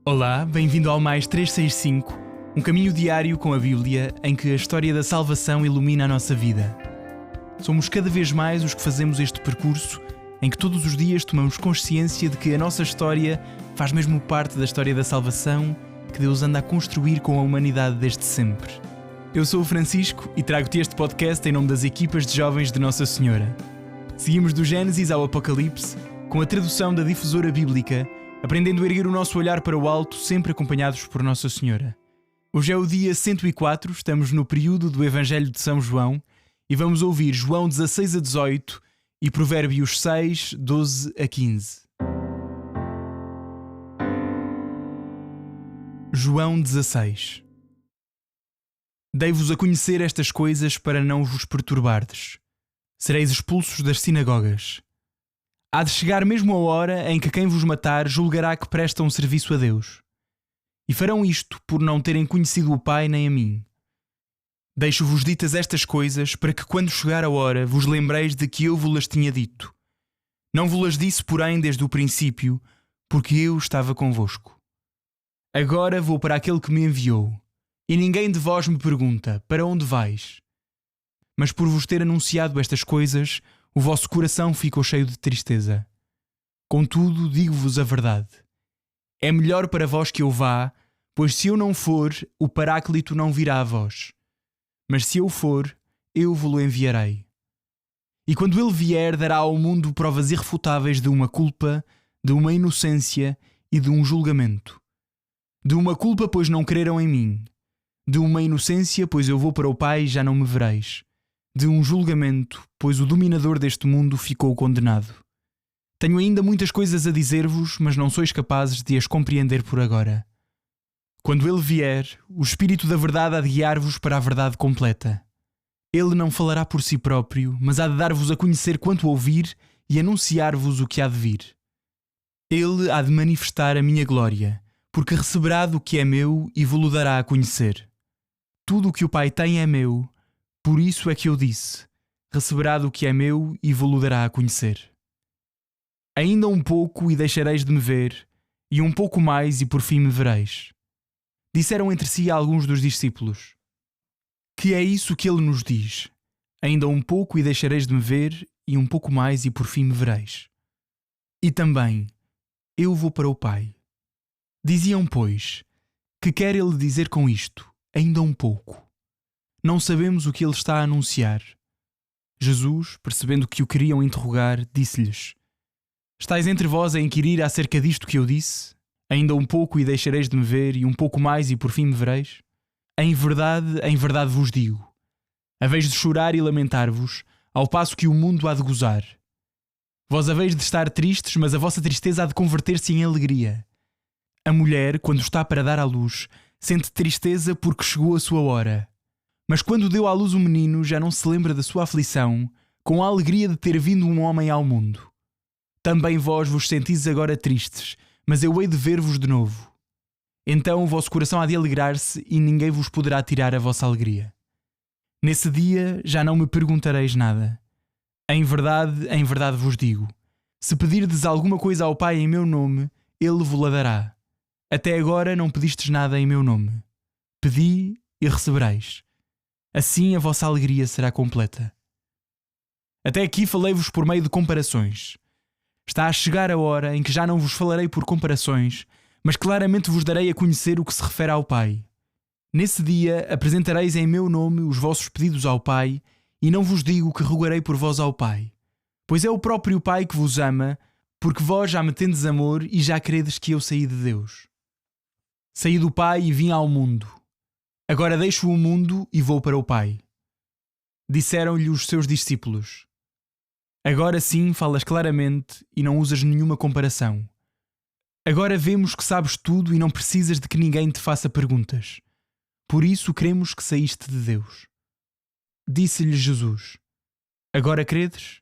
Olá, bem-vindo ao Mais 365, um caminho diário com a Bíblia em que a história da salvação ilumina a nossa vida. Somos cada vez mais os que fazemos este percurso em que todos os dias tomamos consciência de que a nossa história faz mesmo parte da história da salvação que Deus anda a construir com a humanidade desde sempre. Eu sou o Francisco e trago-te este podcast em nome das equipas de jovens de Nossa Senhora. Seguimos do Gênesis ao Apocalipse com a tradução da difusora bíblica, aprendendo a erguer o nosso olhar para o alto, sempre acompanhados por Nossa Senhora. Hoje é o dia 104, estamos no período do Evangelho de São João e vamos ouvir João 16 a 18 e Provérbios 6, 12 a 15. João 16. Dei-vos a conhecer estas coisas para não vos perturbardes. Sereis expulsos das sinagogas. Há de chegar mesmo a hora em que quem vos matar julgará que presta um serviço a Deus. E farão isto por não terem conhecido o Pai nem a mim. Deixo-vos ditas estas coisas para que quando chegar a hora vos lembreis de que eu vos-las tinha dito. Não vos-las disse, porém, desde o princípio, porque eu estava convosco. Agora vou para aquele que me enviou, e ninguém de vós me pergunta, para onde vais? Mas por vos ter anunciado estas coisas, o vosso coração ficou cheio de tristeza. Contudo, digo-vos a verdade. É melhor para vós que eu vá, pois se eu não for, o Paráclito não virá a vós. Mas se eu for, eu vos-lo enviarei. E quando ele vier, dará ao mundo provas irrefutáveis de uma culpa, de uma inocência e de um julgamento. De uma culpa, pois não creram em mim. De uma inocência, pois eu vou para o Pai e já não me vereis. De um julgamento, pois o dominador deste mundo ficou condenado. Tenho ainda muitas coisas a dizer-vos, mas não sois capazes de as compreender por agora. Quando ele vier, o Espírito da Verdade há de guiar-vos para a verdade completa. Ele não falará por si próprio, mas há de dar-vos a conhecer quanto ouvir e anunciar-vos o que há de vir. Ele há de manifestar a minha glória, porque receberá do que é meu e vos-lo dará a conhecer. Tudo o que o Pai tem é meu. Por isso é que eu disse, receberá do que é meu e vos-lo dará a conhecer. Ainda um pouco e deixareis de me ver, e um pouco mais e por fim me vereis. Disseram entre si alguns dos discípulos. Que é isso que ele nos diz? Ainda um pouco e deixareis de me ver, e um pouco mais e por fim me vereis. E também, eu vou para o Pai. Diziam, pois, que quer ele dizer com isto, ainda um pouco? Não sabemos o que ele está a anunciar. Jesus, percebendo que o queriam interrogar, disse-lhes: Estais entre vós a inquirir acerca disto que eu disse? Ainda um pouco e deixareis de me ver, e um pouco mais e por fim me vereis? Em verdade vos digo, haveis de chorar e lamentar-vos, ao passo que o mundo há de gozar. Vós haveis de estar tristes, mas a vossa tristeza há de converter-se em alegria. A mulher, quando está para dar à luz, sente tristeza porque chegou a sua hora. Mas quando deu à luz o menino, já não se lembra da sua aflição, com a alegria de ter vindo um homem ao mundo. Também vós vos sentis agora tristes, mas eu hei de ver-vos de novo. Então o vosso coração há de alegrar-se e ninguém vos poderá tirar a vossa alegria. Nesse dia já não me perguntareis nada. Em verdade vos digo, se pedirdes alguma coisa ao Pai em meu nome, ele vos-la dará. Até agora não pedistes nada em meu nome. Pedi e recebereis. Assim a vossa alegria será completa. Até aqui falei-vos por meio de comparações. Está a chegar a hora em que já não vos falarei por comparações, mas claramente vos darei a conhecer o que se refere ao Pai. Nesse dia apresentareis em meu nome os vossos pedidos ao Pai, e não vos digo que rogarei por vós ao Pai. Pois é o próprio Pai que vos ama, porque vós já me tendes amor e já credes que eu saí de Deus. Saí do Pai e vim ao mundo. Agora deixo o mundo e vou para o Pai. Disseram-lhe os seus discípulos. Agora sim falas claramente e não usas nenhuma comparação. Agora vemos que sabes tudo e não precisas de que ninguém te faça perguntas. Por isso cremos que saíste de Deus. Disse-lhe Jesus: Agora credes?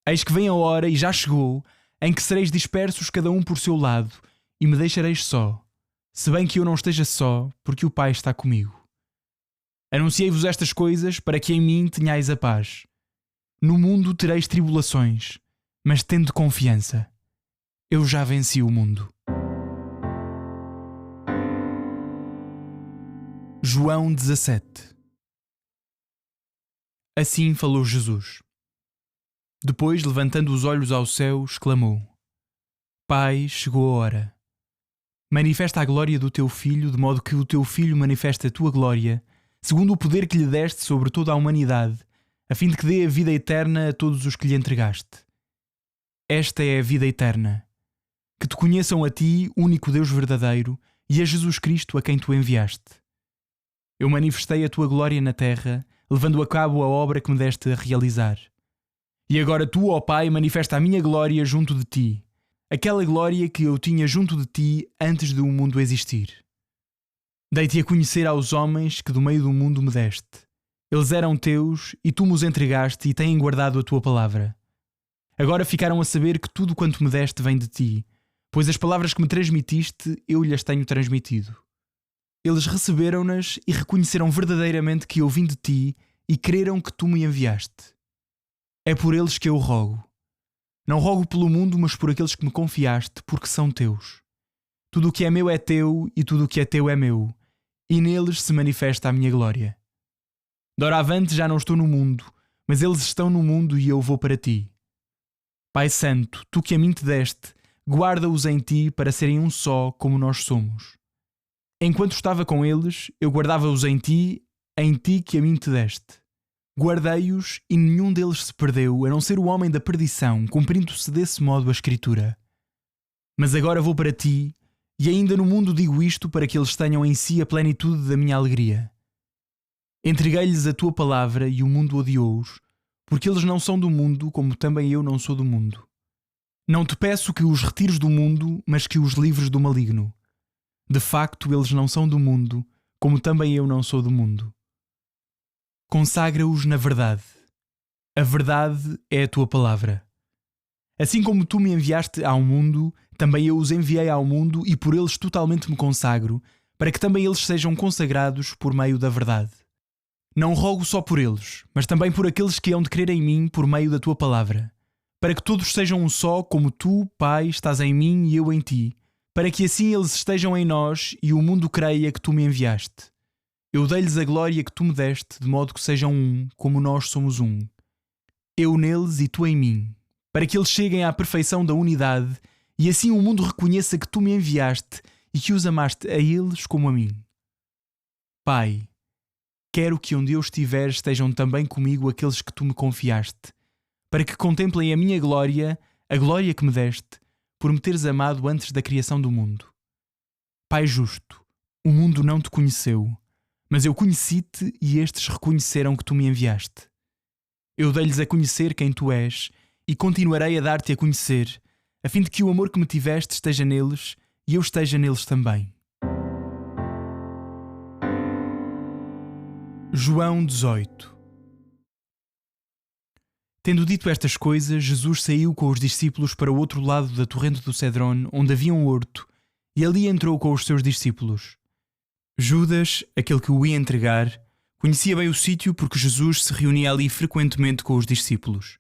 Eis que vem a hora, e já chegou, em que sereis dispersos cada um por seu lado, e me deixareis só. Se bem que eu não esteja só, porque o Pai está comigo. Anunciei-vos estas coisas para que em mim tenhais a paz. No mundo tereis tribulações, mas tende confiança. Eu já venci o mundo. João 17. Assim falou Jesus. Depois, levantando os olhos ao céu, exclamou: Pai, chegou a hora. Manifesta a glória do teu Filho, de modo que o teu Filho manifeste a tua glória, segundo o poder que lhe deste sobre toda a humanidade, a fim de que dê a vida eterna a todos os que lhe entregaste. Esta é a vida eterna: que te conheçam a ti, único Deus verdadeiro, e a Jesus Cristo, a quem tu enviaste. Eu manifestei a tua glória na terra, levando a cabo a obra que me deste a realizar. E agora tu, ó Pai, manifesta a minha glória junto de ti, aquela glória que eu tinha junto de ti antes de o mundo existir. Dei-te a conhecer aos homens que do meio do mundo me deste. Eles eram teus e tu me os entregaste e têm guardado a tua palavra. Agora ficaram a saber que tudo quanto me deste vem de ti, pois as palavras que me transmitiste eu lhes tenho transmitido. Eles receberam-nas e reconheceram verdadeiramente que eu vim de ti e creram que tu me enviaste. É por eles que eu rogo. Não rogo pelo mundo, mas por aqueles que me confiaste, porque são teus. Tudo o que é meu é teu e tudo o que é teu é meu, e neles se manifesta a minha glória. Doravante já não estou no mundo, mas eles estão no mundo e eu vou para ti. Pai Santo, tu que a mim te deste, guarda-os em ti para serem um só como nós somos. Enquanto estava com eles, eu guardava-os em ti que a mim te deste. Guardei-os e nenhum deles se perdeu, a não ser o homem da perdição, cumprindo-se desse modo a Escritura. Mas agora vou para ti, e ainda no mundo digo isto para que eles tenham em si a plenitude da minha alegria. Entreguei-lhes a tua palavra e o mundo odiou-os, porque eles não são do mundo, como também eu não sou do mundo. Não te peço que os retires do mundo, mas que os livres do maligno. De facto, eles não são do mundo, como também eu não sou do mundo. Consagra-os na verdade. A verdade é a tua palavra. Assim como tu me enviaste ao mundo, também eu os enviei ao mundo e por eles totalmente me consagro, para que também eles sejam consagrados por meio da verdade. Não rogo só por eles, mas também por aqueles que hão de crer em mim por meio da tua palavra, para que todos sejam um só, como tu, Pai, estás em mim e eu em ti, para que assim eles estejam em nós e o mundo creia que tu me enviaste. Eu dei-lhes a glória que tu me deste, de modo que sejam um, como nós somos um. Eu neles e tu em mim, para que eles cheguem à perfeição da unidade e assim o mundo reconheça que tu me enviaste e que os amaste a eles como a mim. Pai, quero que onde eu estiver estejam também comigo aqueles que tu me confiaste, para que contemplem a minha glória, a glória que me deste, por me teres amado antes da criação do mundo. Pai justo, o mundo não te conheceu, mas eu conheci-te e estes reconheceram que tu me enviaste. Eu dei-lhes a conhecer quem tu és e continuarei a dar-te a conhecer, a fim de que o amor que me tiveste esteja neles e eu esteja neles também. João 18. Tendo dito estas coisas, Jesus saiu com os discípulos para o outro lado da torrente do Cédron, onde havia um horto, e ali entrou com os seus discípulos. Judas, aquele que o ia entregar, conhecia bem o sítio porque Jesus se reunia ali frequentemente com os discípulos.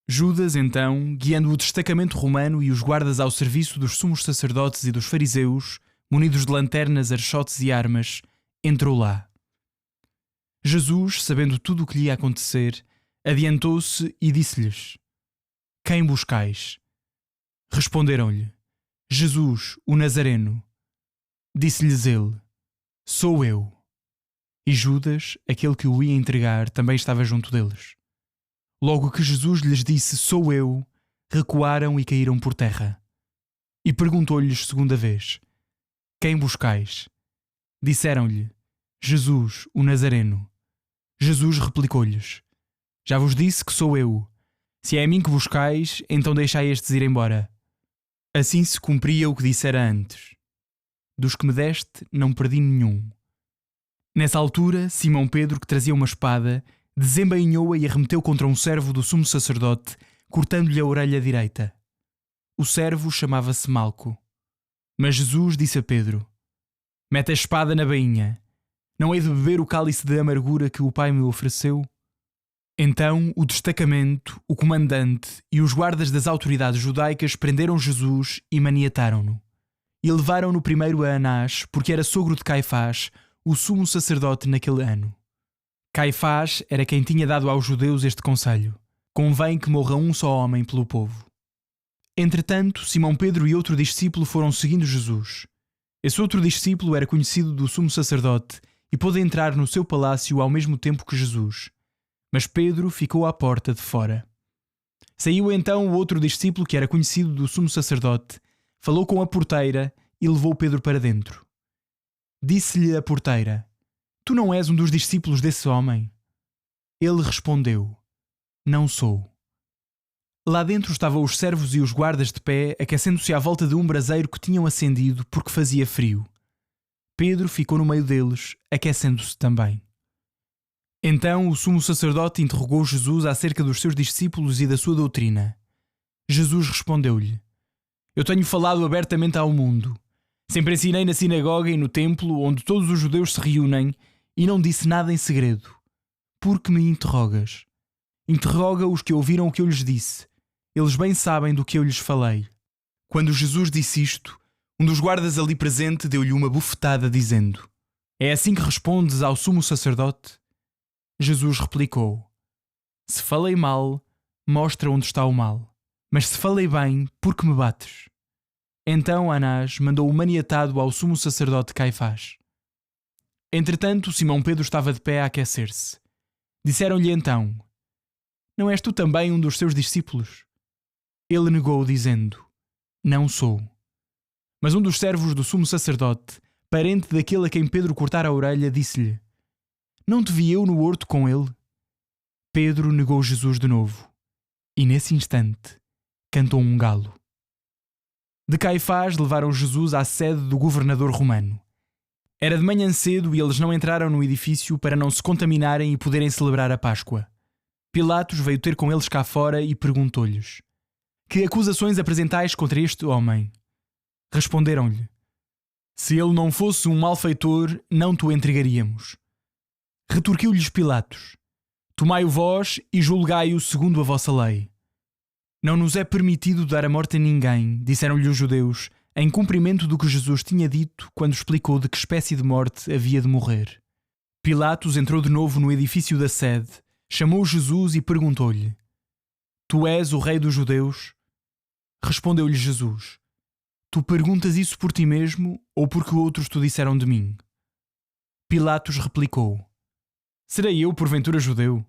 Judas, então, guiando o destacamento romano e os guardas ao serviço dos sumos sacerdotes e dos fariseus, munidos de lanternas, archotes e armas, entrou lá. Jesus, sabendo tudo o que lhe ia acontecer, adiantou-se e disse-lhes: Quem buscais? Responderam-lhe: Jesus, o Nazareno. Disse-lhes ele: Sou eu. E Judas, aquele que o ia entregar, também estava junto deles. Logo que Jesus lhes disse: Sou eu, recuaram e caíram por terra. E perguntou-lhes segunda vez: Quem buscais? Disseram-lhe: Jesus, o Nazareno. Jesus replicou-lhes: Já vos disse que sou eu. Se é a mim que buscais, então deixai estes ir embora. Assim se cumpria o que dissera antes: Dos que me deste, não perdi nenhum. Nessa altura, Simão Pedro, que trazia uma espada, desembainhou-a e arremeteu contra um servo do sumo sacerdote, cortando-lhe a orelha direita. O servo chamava-se Malco. Mas Jesus disse a Pedro: Mete a espada na bainha. Não hei de beber o cálice de amargura que o Pai me ofereceu? Então o destacamento, o comandante e os guardas das autoridades judaicas prenderam Jesus e maniataram-no. E levaram-no primeiro a Anás, porque era sogro de Caifás, o sumo sacerdote naquele ano. Caifás era quem tinha dado aos judeus este conselho: convém que morra um só homem pelo povo. Entretanto, Simão Pedro e outro discípulo foram seguindo Jesus. Esse outro discípulo era conhecido do sumo sacerdote e pôde entrar no seu palácio ao mesmo tempo que Jesus. Mas Pedro ficou à porta de fora. Saiu então o outro discípulo que era conhecido do sumo sacerdote, falou com a porteira e levou Pedro para dentro. Disse-lhe a porteira: Tu não és um dos discípulos desse homem? Ele respondeu: Não sou. Lá dentro estavam os servos e os guardas de pé, aquecendo-se à volta de um braseiro que tinham acendido porque fazia frio. Pedro ficou no meio deles, aquecendo-se também. Então o sumo sacerdote interrogou Jesus acerca dos seus discípulos e da sua doutrina. Jesus respondeu-lhe: Eu tenho falado abertamente ao mundo. Sempre ensinei na sinagoga e no templo, onde todos os judeus se reúnem, e não disse nada em segredo. Por que me interrogas? Interroga os que ouviram o que eu lhes disse. Eles bem sabem do que eu lhes falei. Quando Jesus disse isto, um dos guardas ali presente deu-lhe uma bufetada, dizendo: É assim que respondes ao sumo sacerdote? Jesus replicou: Se falei mal, mostra onde está o mal. Mas se falei bem, por que me bates? Então Anás mandou o maniatado ao sumo sacerdote Caifás. Entretanto, Simão Pedro estava de pé a aquecer-se. Disseram-lhe então: Não és tu também um dos seus discípulos? Ele negou, dizendo: Não sou. Mas um dos servos do sumo sacerdote, parente daquele a quem Pedro cortara a orelha, disse-lhe: Não te vi eu no horto com ele? Pedro negou Jesus de novo. E nesse instante cantou um galo. De Caifás levaram Jesus à sede do governador romano. Era de manhã cedo e eles não entraram no edifício para não se contaminarem e poderem celebrar a Páscoa. Pilatos veio ter com eles cá fora e perguntou-lhes: Que acusações apresentais contra este homem? Responderam-lhe: Se ele não fosse um malfeitor, não te o entregaríamos. Retorquiu-lhes Pilatos: Tomai-o vós e julgai-o segundo a vossa lei. Não nos é permitido dar a morte a ninguém, disseram-lhe os judeus, em cumprimento do que Jesus tinha dito quando explicou de que espécie de morte havia de morrer. Pilatos entrou de novo no edifício da sede, chamou Jesus e perguntou-lhe: Tu és o rei dos judeus? Respondeu-lhe Jesus: Tu perguntas isso por ti mesmo ou porque outros te disseram de mim? Pilatos replicou: Serei eu porventura judeu?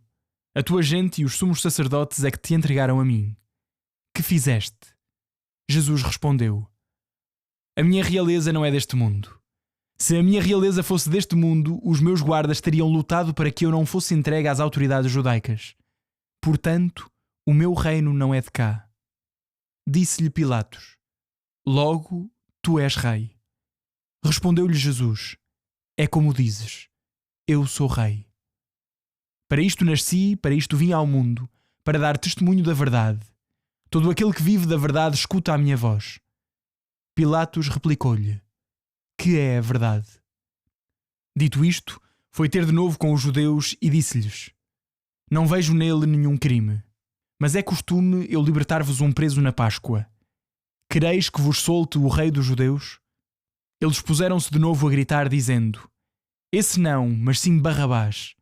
A tua gente e os sumos sacerdotes é que te entregaram a mim. Que fizeste? Jesus respondeu: A minha realeza não é deste mundo. Se a minha realeza fosse deste mundo, os meus guardas teriam lutado para que eu não fosse entregue às autoridades judaicas. Portanto, o meu reino não é de cá. Disse-lhe Pilatos: Logo, tu és rei. Respondeu-lhe Jesus: É como dizes, eu sou rei. Para isto nasci, para isto vim ao mundo, para dar testemunho da verdade. Todo aquele que vive da verdade escuta a minha voz. Pilatos replicou-lhe: Que é a verdade? Dito isto, foi ter de novo com os judeus e disse-lhes: Não vejo nele nenhum crime, mas é costume eu libertar-vos um preso na Páscoa. Quereis que vos solte o rei dos judeus? Eles puseram-se de novo a gritar, dizendo: Esse não, mas sim Barrabás.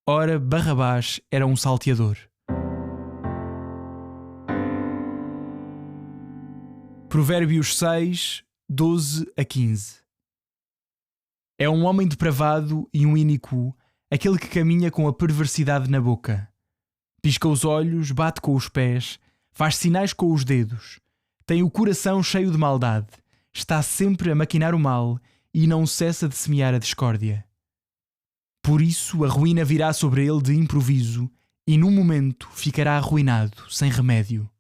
Ora, Barrabás era um salteador. Provérbios 6, 12 a 15. É um homem depravado e um iníquo aquele que caminha com a perversidade na boca. Pisca os olhos, bate com os pés, faz sinais com os dedos. Tem o coração cheio de maldade, está sempre a maquinar o mal e não cessa de semear a discórdia. Por isso a ruína virá sobre ele de improviso e num momento ficará arruinado, sem remédio.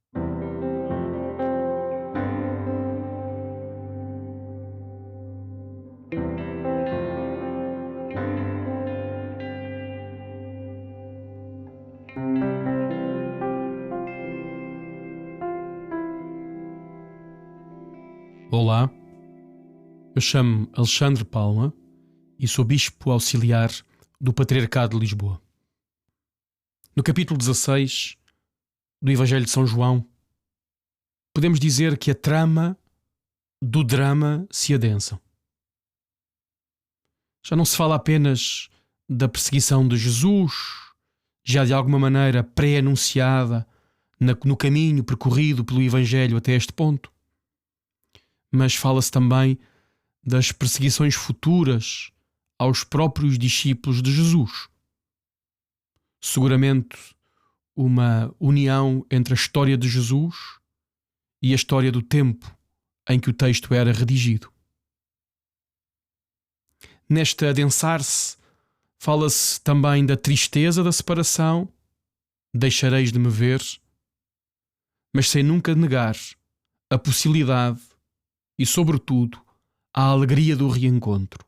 Olá, eu chamo Alexandre Palma e sou Bispo Auxiliar do Patriarcado de Lisboa. No capítulo 16 do Evangelho de São João, podemos dizer que a trama do drama se adensa. Já não se fala apenas da perseguição de Jesus, já de alguma maneira pré-anunciada no caminho percorrido pelo Evangelho até este ponto, mas fala-se também das perseguições futuras aos próprios discípulos de Jesus. Seguramente uma união entre a história de Jesus e a história do tempo em que o texto era redigido. Neste adensar-se, fala-se também da tristeza da separação, deixareis de me ver, mas sem nunca negar a possibilidade e, sobretudo, a alegria do reencontro.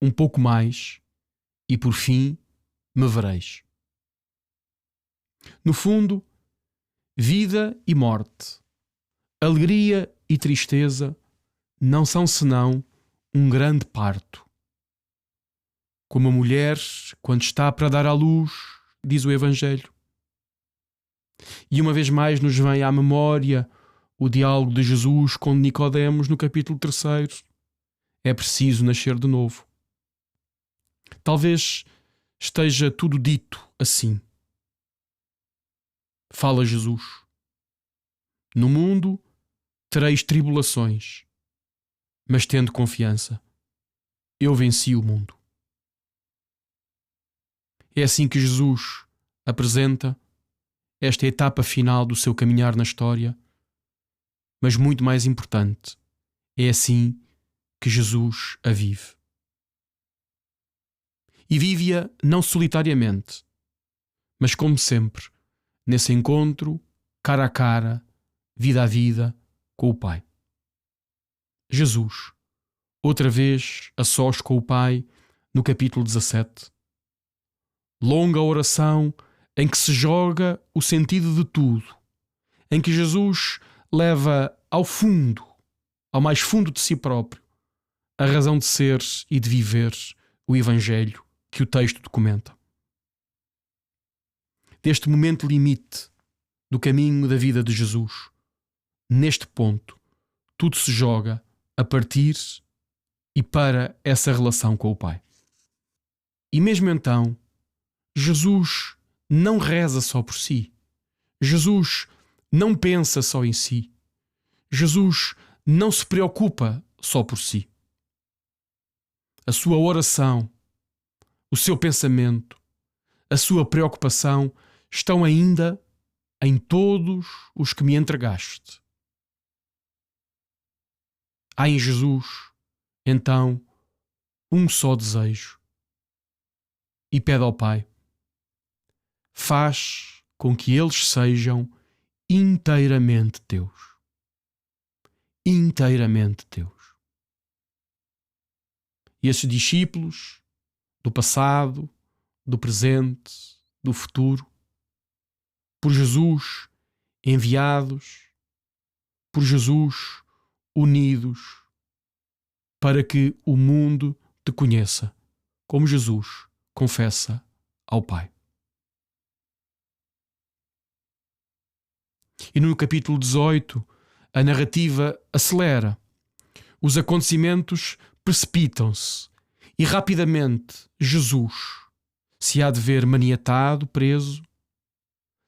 Um pouco mais e, por fim, me vereis. No fundo, vida e morte, alegria e tristeza não são senão um grande parto. Como a mulher, quando está para dar à luz, diz o Evangelho. E uma vez mais nos vem à memória o diálogo de Jesus com Nicodemos no capítulo 3. É preciso nascer de novo. Talvez esteja tudo dito assim. Fala Jesus. No mundo tereis tribulações, mas tende confiança. Eu venci o mundo. É assim que Jesus apresenta esta etapa final do seu caminhar na história, mas muito mais importante, é assim que Jesus a vive. E vive-a não solitariamente, mas como sempre, nesse encontro, cara a cara, vida a vida, com o Pai. Jesus, outra vez a sós com o Pai, no capítulo 17. Longa oração em que se joga o sentido de tudo, em que Jesus leva ao fundo, ao mais fundo de si próprio, a razão de ser e de viver o Evangelho que o texto documenta. Deste momento limite do caminho da vida de Jesus, neste ponto, tudo se joga a partir e para essa relação com o Pai. E mesmo então, Jesus não reza só por si. Jesus não pensa só em si. Jesus não se preocupa só por si. A sua oração, o seu pensamento, a sua preocupação estão ainda em todos os que me entregaste. Há em Jesus, então, um só desejo. E pede ao Pai: faz com que eles sejam inteiramente teus. Inteiramente teus. E esses discípulos do passado, do presente, do futuro, por Jesus enviados, por Jesus unidos, para que o mundo te conheça, como Jesus confessa ao Pai. E no capítulo 18, a narrativa acelera. Os acontecimentos precipitam-se e rapidamente Jesus se há de ver maniatado, preso,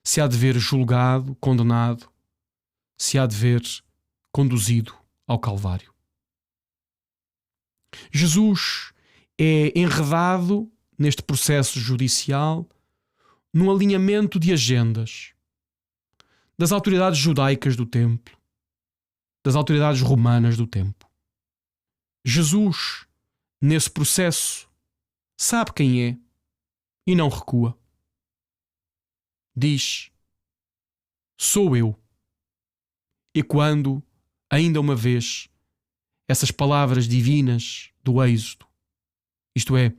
se há de ver julgado, condenado, se há de ver conduzido ao Calvário. Jesus é enredado neste processo judicial num alinhamento de agendas das autoridades judaicas do templo, das autoridades romanas do tempo. Jesus, nesse processo, sabe quem é e não recua. Diz: sou eu. E quando, ainda uma vez, essas palavras divinas do Êxodo, isto é,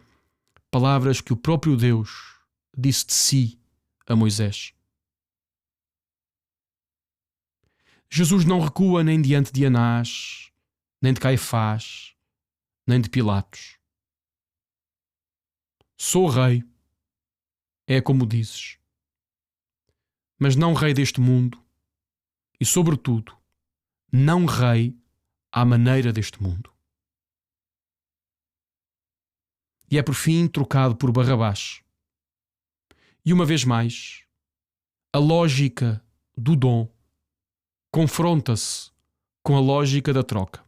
palavras que o próprio Deus disse de si a Moisés. Jesus não recua nem diante de Anás, nem de Caifás, nem de Pilatos. Sou rei, é como dizes, mas não rei deste mundo e, sobretudo, não rei à maneira deste mundo. e é por fim trocado por Barrabás. E uma vez mais, a lógica do dom confronta-se com a lógica da troca.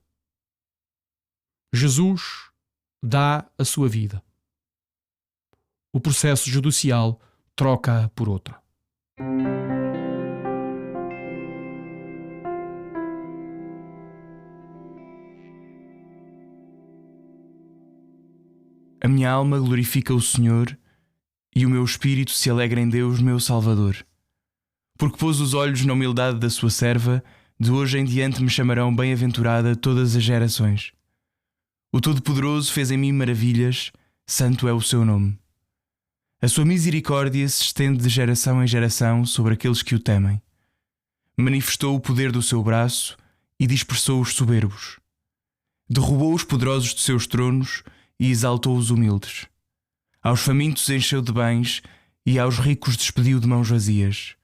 Jesus dá a sua vida. O processo judicial troca-a por outra. A minha alma glorifica o Senhor e o meu espírito se alegra em Deus, meu Salvador. Porque pôs os olhos na humildade da sua serva, de hoje em diante me chamarão bem-aventurada todas as gerações. O Todo-Poderoso fez em mim maravilhas, santo é o seu nome. A sua misericórdia se estende de geração em geração sobre aqueles que o temem. Manifestou o poder do seu braço e dispersou os soberbos. Derrubou os poderosos de seus tronos e exaltou os humildes. Aos famintos encheu de bens e aos ricos despediu de mãos vazias.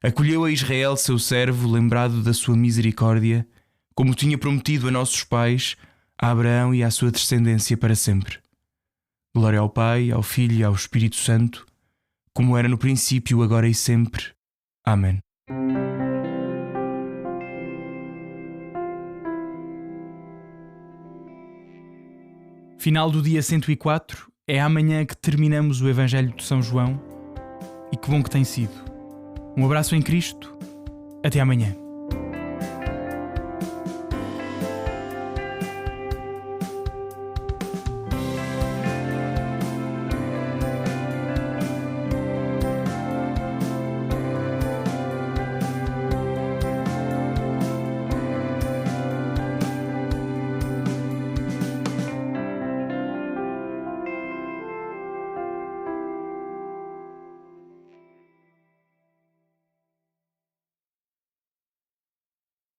Acolheu a Israel, seu servo, lembrado da sua misericórdia, como tinha prometido a nossos pais, a Abraão e à sua descendência para sempre. Glória ao Pai, ao Filho e ao Espírito Santo, como era no princípio, agora e sempre. Amém. Final do dia 104, é amanhã que terminamos o Evangelho de São João e que bom que tem sido. Um abraço em Cristo, até amanhã.